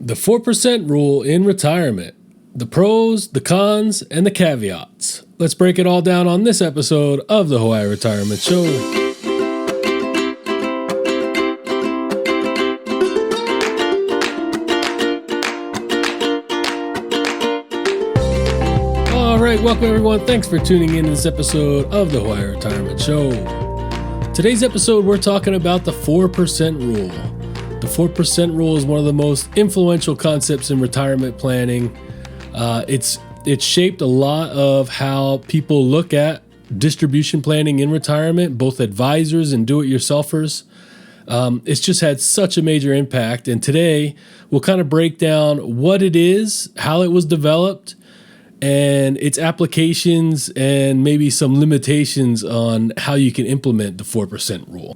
The 4% rule in retirement. The pros, the cons, and the caveats. Let's break it all down on this episode of the Hawaii Retirement Show. All right, welcome everyone. Thanks for tuning in to this episode of the Hawaii Retirement Show. Today's episode, we're talking about the 4% rule. The 4% rule is one of the most influential concepts in retirement planning. It's shaped a lot of how people look at distribution planning in retirement, both advisors and do-it-yourselfers. It's just had such a major impact. And today, we'll kind of break down what it is, how it was developed, and its applications, and maybe some limitations on how you can implement the 4% rule.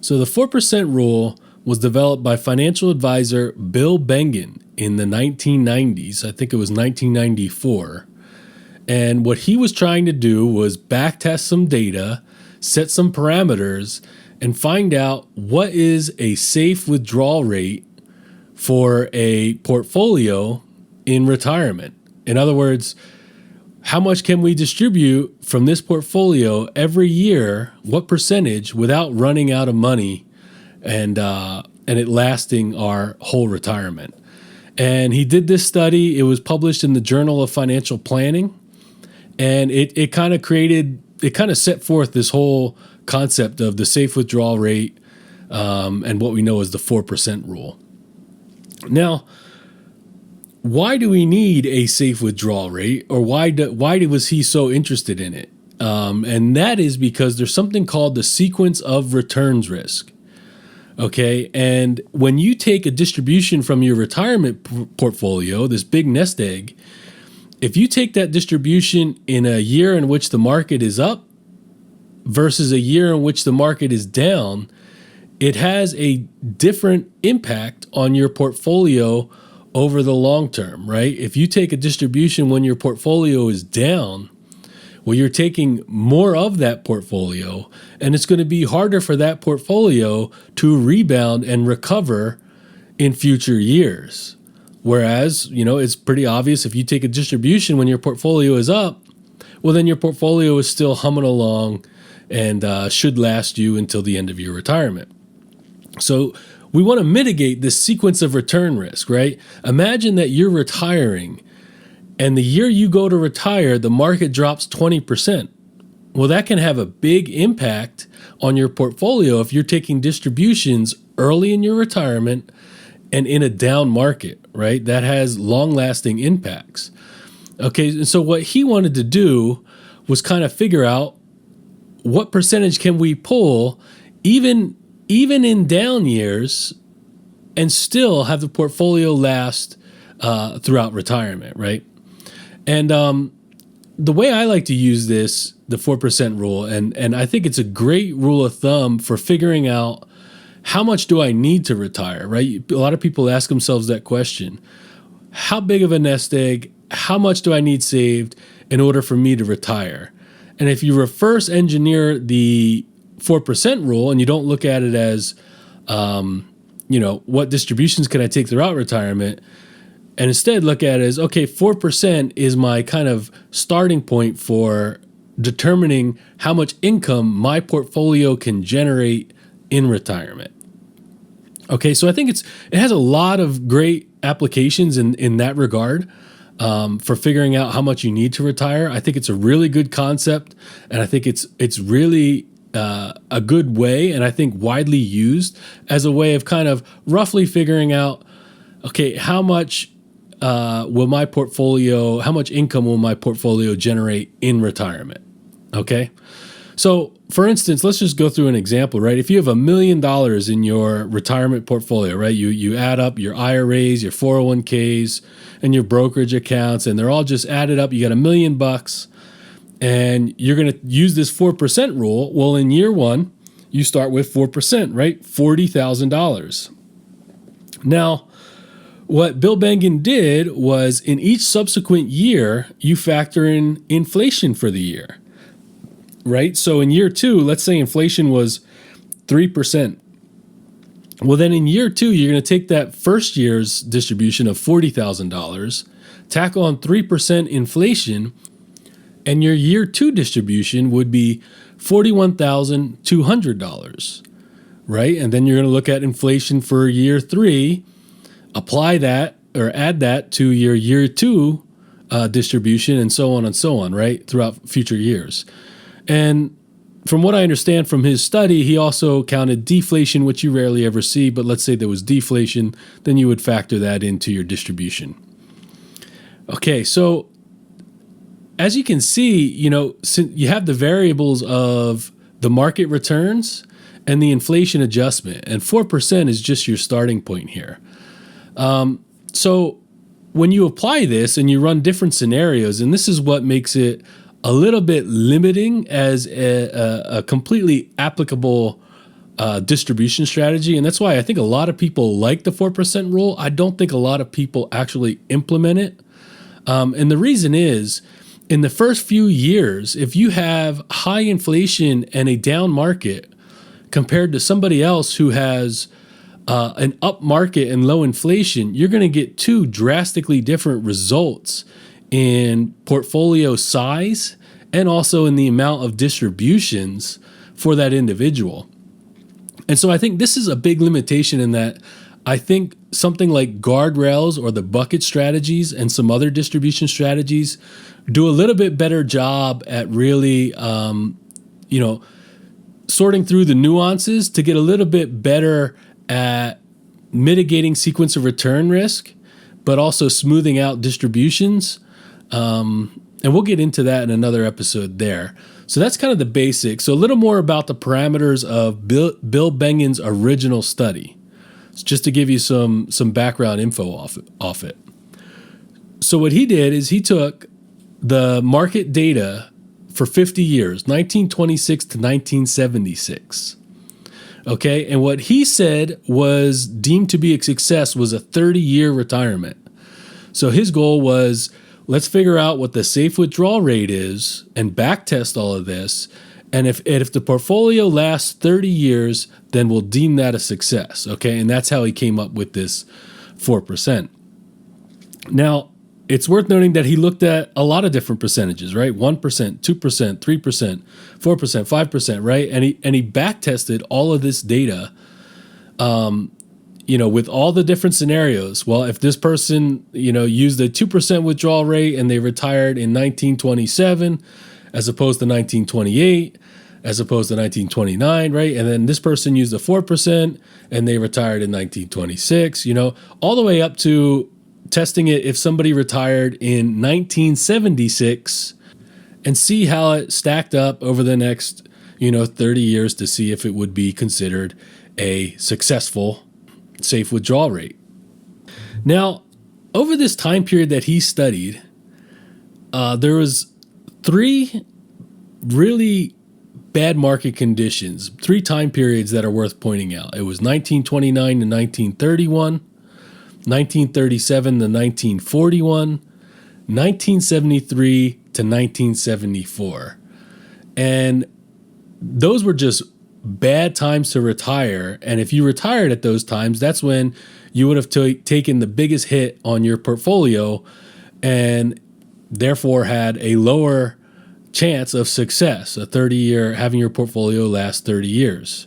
So the 4% rule was developed by financial advisor Bill Bengen in the 1990s. I think it was 1994. And what he was trying to do was backtest some data, set some parameters, and find out what is a safe withdrawal rate for a portfolio in retirement. In other words, how much can we distribute from this portfolio every year, what percentage, without running out of money and it lasting our whole retirement. And he did this study. It was published in the Journal of Financial Planning, and it kind of set forth this whole concept of the safe withdrawal rate and what we know as the 4% rule. Now, why do we need a safe withdrawal rate, or why was he so interested in it? And that is because there's something called the sequence of returns risk. Okay, and when you take a distribution from your retirement portfolio, this big nest egg, if you take that distribution in a year in which the market is up versus a year in which the market is down, it has a different impact on your portfolio over the long term, right? If you take a distribution when your portfolio is down, well, you're taking more of that portfolio, and it's going to be harder for that portfolio to rebound and recover in future years. Whereas, it's pretty obvious if you take a distribution when your portfolio is up, well, then your portfolio is still humming along and should last you until the end of your retirement. So we want to mitigate this sequence of return risk, right? Imagine that you're retiring, and the year you go to retire, the market drops 20%. Well, that can have a big impact on your portfolio if you're taking distributions early in your retirement and in a down market, right? That has long-lasting impacts. Okay, and so what he wanted to do was kind of figure out what percentage can we pull even in down years and still have the portfolio last throughout retirement, right? And the way I like to use this, the 4% rule, and I think it's a great rule of thumb for figuring out how much do I need to retire, right? A lot of people ask themselves that question. How big of a nest egg? How much do I need saved in order for me to retire? And if you reverse engineer the 4% rule and you don't look at it as, what distributions can I take throughout retirement, and instead look at it as, okay, 4% is my kind of starting point for determining how much income my portfolio can generate in retirement. Okay, so I think it has a lot of great applications in that regard for figuring out how much you need to retire. I think it's a really good concept, and I think it's really a good way, and I think widely used as a way of kind of roughly figuring out, okay, how much how much income will my portfolio generate in retirement? Okay. So for instance, let's just go through an example, right? If you have $1 million in your retirement portfolio, right? You add up your IRAs, your 401ks, and your brokerage accounts, and they're all just added up. You got $1 million, and you're going to use this 4% rule. Well, in year one, you start with 4%, right? $40,000. Now, what Bill Bengen did was in each subsequent year, you factor in inflation for the year, right? So in year two, let's say inflation was 3%. Well, then in year two, you're going to take that first year's distribution of $40,000, tack on 3% inflation, and your year two distribution would be $41,200, right? And then you're going to look at inflation for year three, apply that or add that to your year two distribution, and so on, right? Throughout future years. And from what I understand from his study, he also counted deflation, which you rarely ever see, but let's say there was deflation, then you would factor that into your distribution. Okay, so as you can see, you have the variables of the market returns and the inflation adjustment, and 4% is just your starting point here. So when you apply this and you run different scenarios, and this is what makes it a little bit limiting as a completely applicable distribution strategy. And that's why I think a lot of people like the 4% rule. I don't think a lot of people actually implement it. And the reason is, in the first few years, if you have high inflation and a down market compared to somebody else who has an up market and low inflation, you're going to get two drastically different results in portfolio size and also in the amount of distributions for that individual. And so I think this is a big limitation in that I think something like guardrails or the bucket strategies and some other distribution strategies do a little bit better job at really, sorting through the nuances to get a little bit better at mitigating sequence of return risk, but also smoothing out distributions. And we'll get into that in another episode there. So that's kind of the basics. So a little more about the parameters of Bill Bengen's original study. It's just to give you some background info off it. So what he did is he took the market data for 50 years, 1926 to 1976. Okay, and what he said was deemed to be a success was a 30-year retirement. So his goal was, let's figure out what the safe withdrawal rate is and backtest all of this. And if the portfolio lasts 30 years, then we'll deem that a success. Okay, and that's how he came up with this 4%. Now, it's worth noting that he looked at a lot of different percentages, right? 1%, 2%, 3%, 4%, 5%, right? And he backtested all of this data, with all the different scenarios. Well, if this person, used a 2% withdrawal rate and they retired in 1927 as opposed to 1928, as opposed to 1929, right? And then this person used a 4% and they retired in 1926, all the way up to testing it if somebody retired in 1976 and see how it stacked up over the next, 30 years to see if it would be considered a successful safe withdrawal rate. Now, over this time period that he studied, there was 3 really bad market conditions, 3 time periods that are worth pointing out. It was 1929 to 1931, 1937 to 1941, 1973 to 1974. And those were just bad times to retire. And if you retired at those times, that's when you would have taken the biggest hit on your portfolio and therefore had a lower chance of success, having your portfolio last 30 years.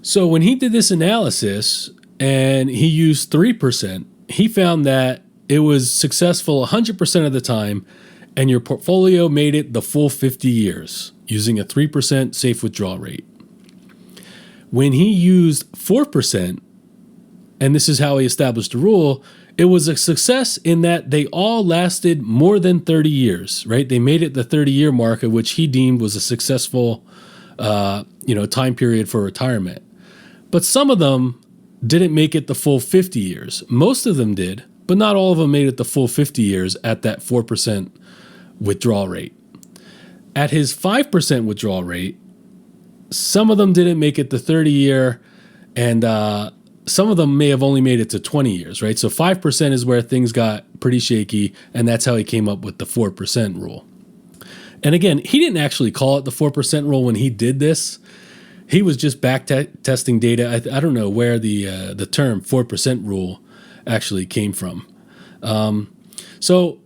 So when he did this analysis, and he used 3%, he found that it was successful 100% of the time, and your portfolio made it the full 50 years using a 3% safe withdrawal rate. When he used 4%, and this is how he established the rule, it was a success in that they all lasted more than 30 years, right? They made it the 30-year mark, which he deemed was a successful time period for retirement. But some of them didn't make it the full 50 years. Most of them did, but not all of them made it the full 50 years at that 4% withdrawal rate. At his 5% withdrawal rate, some of them didn't make it the 30-year, and some of them may have only made it to 20 years, right? So 5% is where things got pretty shaky, and that's how he came up with the 4% rule. And again, he didn't actually call it the 4% rule when he did this. he was just testing data. I don't know where the term 4% rule actually came from. So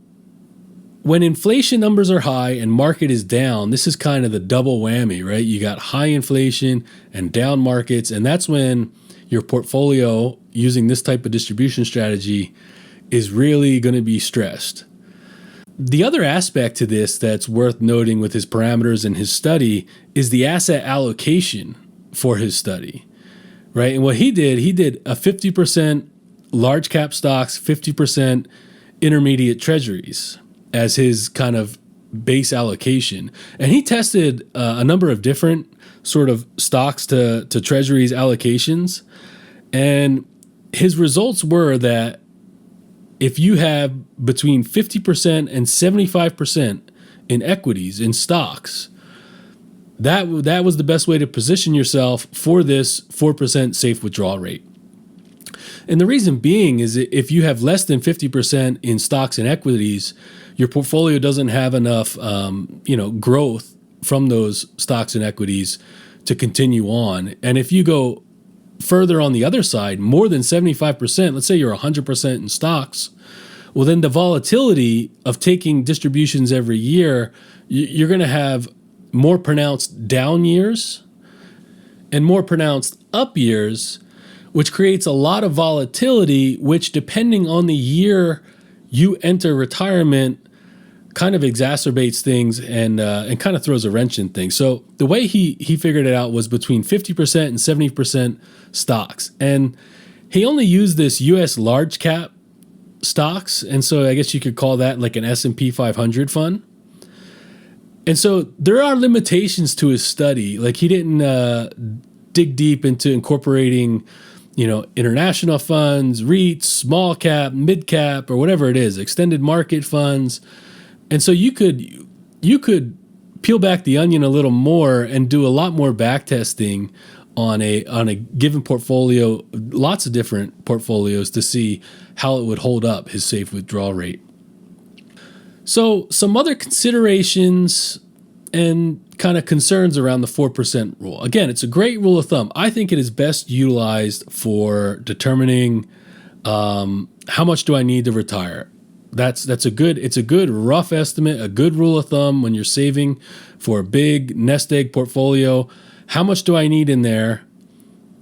when inflation numbers are high and market is down, this is kind of the double whammy, right? You got high inflation and down markets, and that's when your portfolio using this type of distribution strategy is really going to be stressed. The other aspect to this that's worth noting with his parameters and his study is the asset allocation for his study, right? And what he did a 50% large cap stocks, 50% intermediate treasuries as his kind of base allocation. And he tested a number of different sort of stocks to treasuries allocations. And his results were that if you have between 50% and 75% in equities, in stocks, that was the best way to position yourself for this 4% safe withdrawal rate. And the reason being is that if you have less than 50% in stocks and equities, your portfolio doesn't have enough growth from those stocks and equities to continue on. And if you go further on the other side, more than 75%, let's say you're 100% in stocks, well, then the volatility of taking distributions every year, you're going to have more pronounced down years and more pronounced up years, which creates a lot of volatility, which depending on the year you enter retirement kind of exacerbates things and kind of throws a wrench in things. So the way he figured it out was between 50% and 70% stocks. And he only used this U.S. large cap stocks. And so I guess you could call that like an S&P 500 fund. And so there are limitations to his study. Like he didn't dig deep into incorporating, international funds, REITs, small cap, mid cap, or whatever it is, extended market funds. And so you could peel back the onion a little more and do a lot more back testing on a given portfolio, lots of different portfolios to see how it would hold up his safe withdrawal rate. So some other considerations and kind of concerns around the 4% rule. Again, it's a great rule of thumb. I think it is best utilized for determining how much do I need to retire. It's a good rough estimate, a good rule of thumb when you're saving for a big nest egg portfolio. How much do I need in there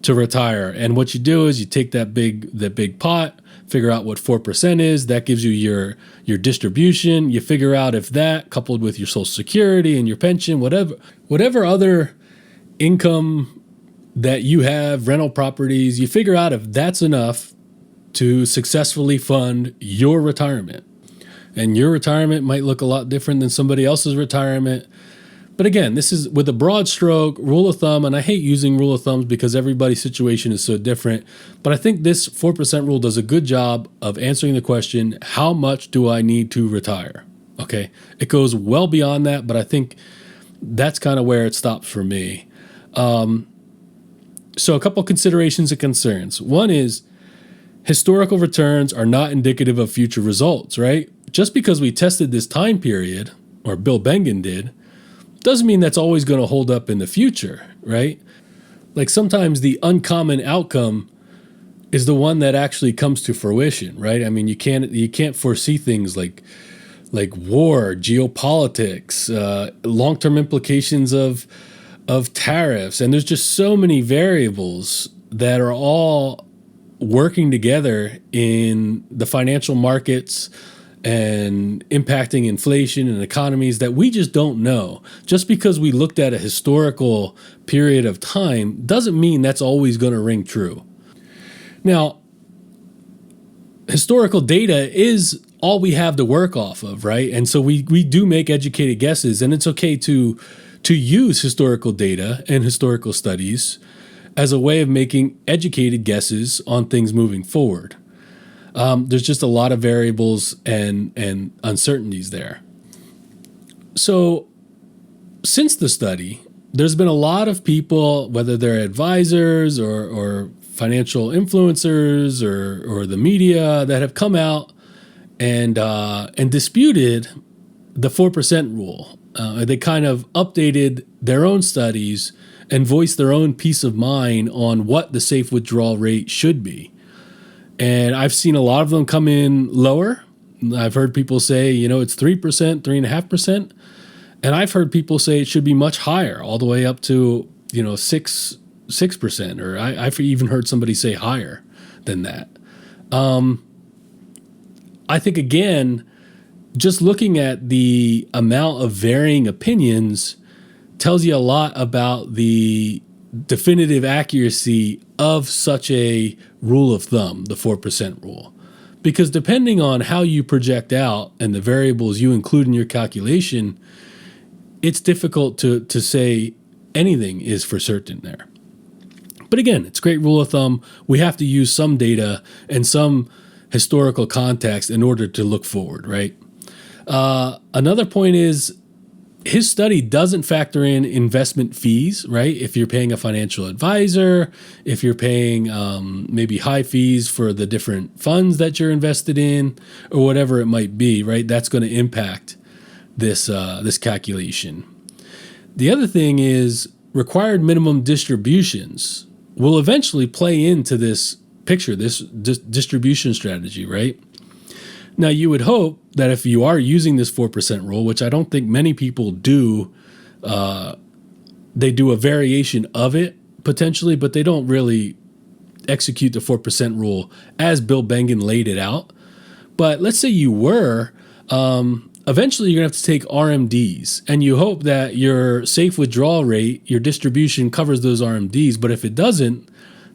to retire? And what you do is you take that big pot, figure out what 4% is. That gives you your distribution. You figure out if that, coupled with your Social Security and your pension, whatever other income that you have, rental properties, you figure out if that's enough to successfully fund your retirement. And your retirement might look a lot different than somebody else's retirement. But again, this is with a broad stroke, rule of thumb, and I hate using rule of thumbs because everybody's situation is so different. But I think this 4% rule does a good job of answering the question, how much do I need to retire? Okay, it goes well beyond that, but I think that's kind of where it stops for me. So a couple considerations and concerns. One is, historical returns are not indicative of future results, right? Just because we tested this time period, or Bill Bengen did, doesn't mean that's always going to hold up in the future, right? Like sometimes the uncommon outcome is the one that actually comes to fruition, right? I mean, you can't foresee things like war, geopolitics, long-term implications of tariffs, and there's just so many variables that are all working together in the financial markets and impacting inflation and economies that we just don't know. Just because we looked at a historical period of time doesn't mean that's always going to ring true. Now, historical data is all we have to work off of, right? And so we do make educated guesses, and it's okay to use historical data and historical studies as a way of making educated guesses on things moving forward. There's just a lot of variables and uncertainties there. So since the study, there's been a lot of people, whether they're advisors or financial influencers or the media, that have come out and disputed the 4% rule. They kind of updated their own studies and voice their own peace of mind on what the safe withdrawal rate should be. And I've seen a lot of them come in lower. I've heard people say, it's 3%, 3.5%. And I've heard people say it should be much higher, all the way up to, 6%. Or I've even heard somebody say higher than that. I think, again, just looking at the amount of varying opinions tells you a lot about the definitive accuracy of such a rule of thumb, the 4% rule. Because depending on how you project out and the variables you include in your calculation, it's difficult to say anything is for certain there. But again, it's a great rule of thumb. We have to use some data and some historical context in order to look forward, right? Another point is his study doesn't factor in investment fees, right? If you're paying a financial advisor, if you're paying maybe high fees for the different funds that you're invested in, or whatever it might be, right? That's going to impact this calculation. The other thing is required minimum distributions will eventually play into this picture, this distribution strategy, right? Now, you would hope that if you are using this 4% rule, which I don't think many people do, they do a variation of it potentially, but they don't really execute the 4% rule as Bill Bengen laid it out. But let's say you were, eventually you're going to have to take RMDs, and you hope that your safe withdrawal rate, your distribution covers those RMDs. But if it doesn't,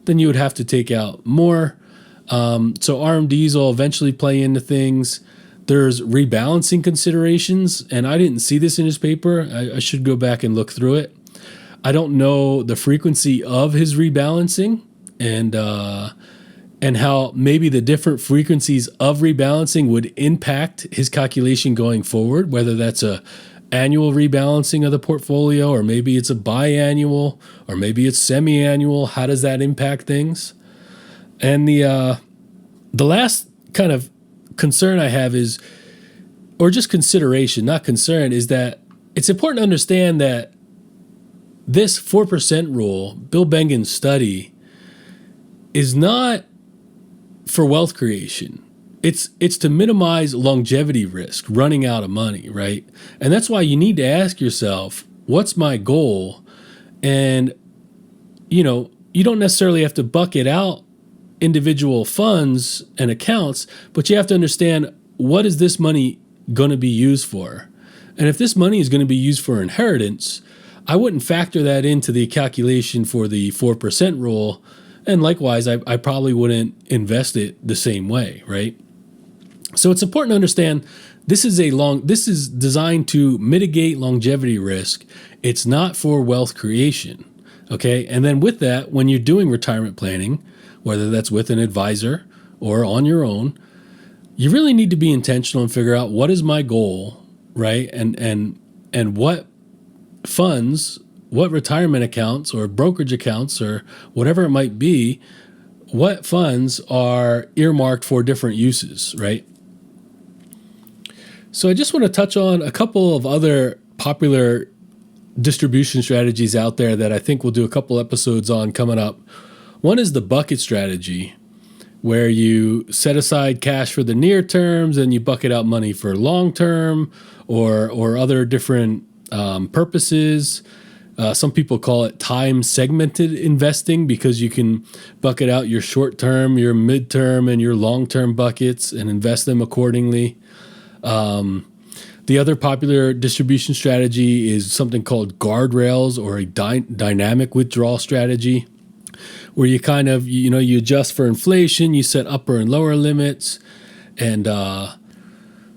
then you would have to take out more. So RMDs will eventually play into things. There's rebalancing considerations, and I didn't see this in his paper. I should go back and look through it. I don't know the frequency of his rebalancing and how maybe the different frequencies of rebalancing would impact his calculation going forward, whether that's a annual rebalancing of the portfolio, or maybe it's a biannual, or maybe it's semi-annual. How does that impact things? And the last kind of concern I have is, or just consideration, not concern, is that it's important to understand that this 4% rule, Bill Bengen's study, is not for wealth creation. It's to minimize longevity risk, running out of money, right? And that's why you need to ask yourself, what's my goal? And, you don't necessarily have to bucket out individual funds and accounts, but you have to understand, what is this money going to be used for? And if this money is going to be used for inheritance, I wouldn't factor that into the calculation for the 4% rule. And likewise, I probably wouldn't invest it the same way, right? So it's important to understand this is designed to mitigate longevity risk. It's not for wealth creation, okay? And then with that, when you're doing retirement planning, whether that's with an advisor or on your own, you really need to be intentional and figure out, what is my goal, right? And what funds, what retirement accounts or brokerage accounts or whatever it might be, what funds are earmarked for different uses, right? So I just want to touch on a couple of other popular distribution strategies out there that I think we'll do a couple episodes on coming up. One is the bucket strategy, where you set aside cash for the near terms and you bucket out money for long term or other different purposes. Some people call it time segmented investing, because you can bucket out your short term, your mid-term, and your long-term buckets and invest them accordingly. The other popular distribution strategy is something called guardrails, or a dynamic withdrawal strategy, where you kind of, you adjust for inflation, you set upper and lower limits, and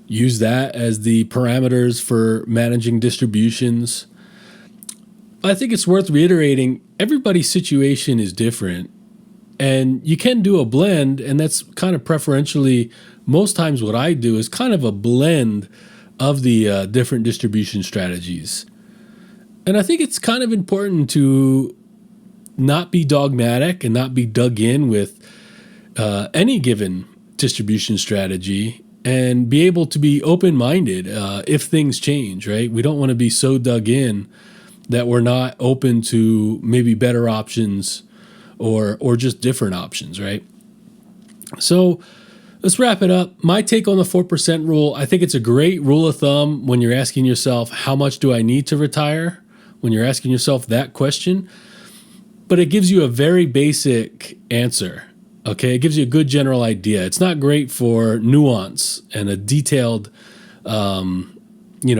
use that as the parameters for managing distributions. I think it's worth reiterating, everybody's situation is different, and you can do a blend, and that's kind of preferentially, most times what I do is kind of a blend of the different distribution strategies. And I think it's kind of important to not be dogmatic and not be dug in with any given distribution strategy, and be able to be open-minded if things change, right? We don't want to be so dug in that we're not open to maybe better options or just different options, right? So let's wrap it up. My take on the 4% rule, I think it's a great rule of thumb when you're asking yourself, how much do I need to retire? When you're asking yourself that question. But it gives you a very basic answer, okay? It gives you a good general idea. It's not great for nuance and a detailed,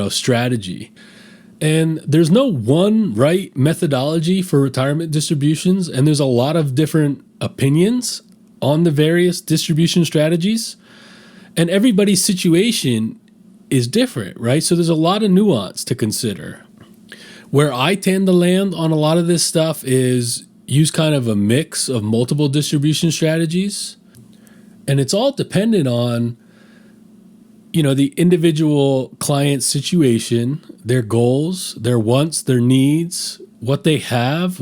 strategy. And there's no one right methodology for retirement distributions, and there's a lot of different opinions on the various distribution strategies, and everybody's situation is different, right? So there's a lot of nuance to consider. Where I tend to land on a lot of this stuff is use kind of a mix of multiple distribution strategies, and it's all dependent on the individual client's situation, their goals, their wants, their needs, what they have.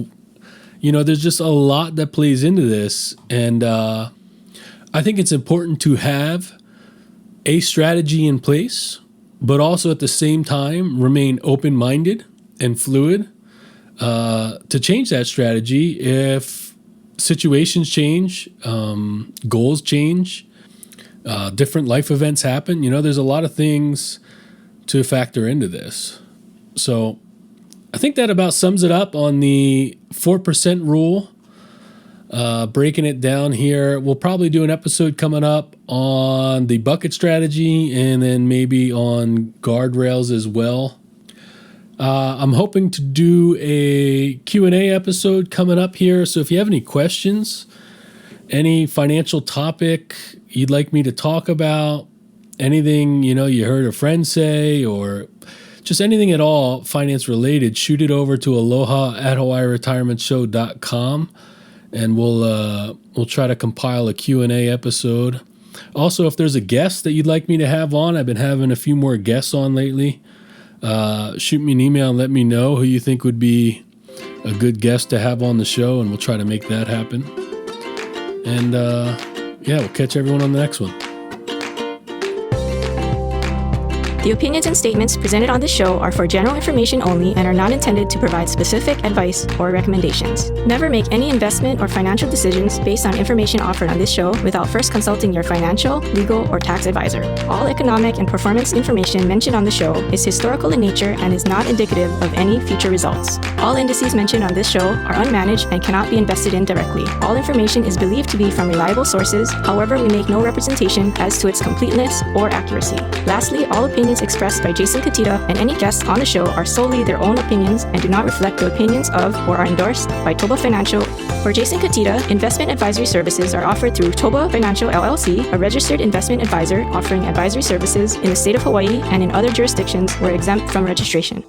There's just a lot that plays into this. And I think it's important to have a strategy in place, but also at the same time remain open-minded and fluid to change that strategy if situations change, goals change, different life events happen. There's a lot of things to factor into this. So I think that about sums it up on the 4% rule. Breaking it down here, we'll probably do an episode coming up on the bucket strategy and then maybe on guardrails as well. I'm hoping to do a Q&A episode coming up here. So if you have any questions, any financial topic you'd like me to talk about, anything, you heard a friend say, or just anything at all finance related, shoot it over to aloha@hawaiiretirementshow.com, and we'll try to compile a Q&A episode. Also, if there's a guest that you'd like me to have on, I've been having a few more guests on lately. Shoot me an email and let me know who you think would be a good guest to have on the show, and we'll try to make that happen. And we'll catch everyone on the next one. The opinions and statements presented on this show are for general information only and are not intended to provide specific advice or recommendations. Never make any investment or financial decisions based on information offered on this show without first consulting your financial, legal, or tax advisor. All economic and performance information mentioned on the show is historical in nature and is not indicative of any future results. All indices mentioned on this show are unmanaged and cannot be invested in directly. All information is believed to be from reliable sources. However, we make no representation as to its completeness or accuracy. Lastly, all opinions expressed by Jason Cutitta and any guests on the show are solely their own opinions and do not reflect the opinions of or are endorsed by ToBA Financial. For Jason Cutitta, investment advisory services are offered through ToBA Financial LLC, a registered investment advisor offering advisory services in the state of Hawaii and in other jurisdictions where exempt from registration.